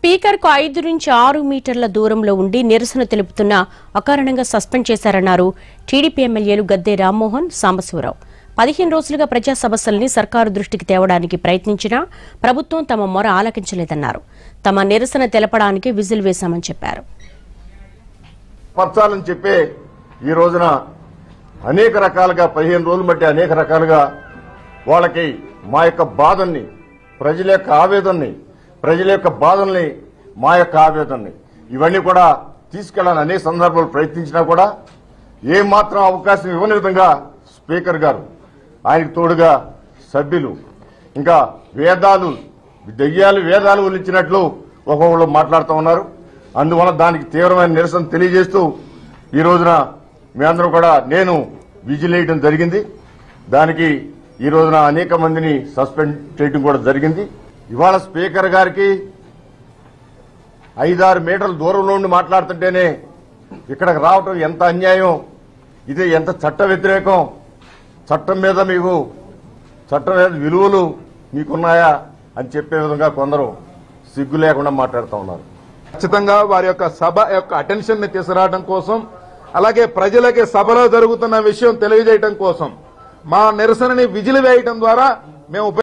Speaker కు 5 నుంచి 6 మీటర్ల దూరంలో ఉండి నిరసన తెలుపుతున్న అకారణంగా సస్పెండ్ చేశారన్నారు టీడీపీ ఎమ్మెల్యేలు గద్దె రామ్మోహన్ సాంబశివరావు. 15 రోజులుగా ప్రజా సమస్యల్ని సర్కారు దృష్టికి తేవడానికి ప్రయత్నించినా ప్రభుత్వం తమ మొర ఆలకించలేదన్నారు. తమ నిరసన తెలపడానికి విజిల్ వేశామని చెప్పారు. పర్చాలని చెప్పే ఈ రోజున అనేక రకాలుగా 15 రోజులు బట్టి అనేక రకాలుగా వాళ్ళకి మా యొక్క బాధల్ని, ప్రజల యొక్క ఆవేదనని, ప్రజల యొక్క బాధల్ని, మా యొక్క ఆవేదనని ఇవన్నీ కూడా తీసుకెళ్లాలని అనేక సందర్భాలు ప్రయత్నించినా కూడా ఏమాత్రం అవకాశం ఇవ్వని విధంగా స్పీకర్ గారు, ఆయనకు తోడుగా సభ్యులు ఇంకా వేదాలు ఒలిచినట్లు ఒక్కొక్కరు మాట్లాడుతూ ఉన్నారు. అందువల్ల దానికి తీవ్రమైన నిరసన తెలియజేస్తూ ఈ రోజున మీ అందరూ కూడా నేను విజిల్ వేయడం జరిగింది. దానికి ఈ రోజున అనేక మందిని సస్పెండ్ చేయడం కూడా జరిగింది. ఇవాళ స్పీకర్ గారికి 5-6 మీటర్ల దూరంలో ఉండి మాట్లాడుతుంటేనే ఇక్కడికి రావటం ఎంత అన్యాయం, ఇది ఎంత చట్ట వ్యతిరేకం, చట్టం మీద విలువలు మీకున్నాయా అని చెప్పే విధంగా కొందరు సిగ్గు లేకుండా మాట్లాడుతూ ఉన్నారు. ఖచ్చితంగా వారి యొక్క సభ యొక్క అటెన్షన్ ని తీసుకురావడం కోసం, అలాగే ప్రజలకి సభలో జరుగుతున్న విషయం తెలియజేయడం కోసం మా నిరసనని విజిల్ వేయడం ద్వారా మేము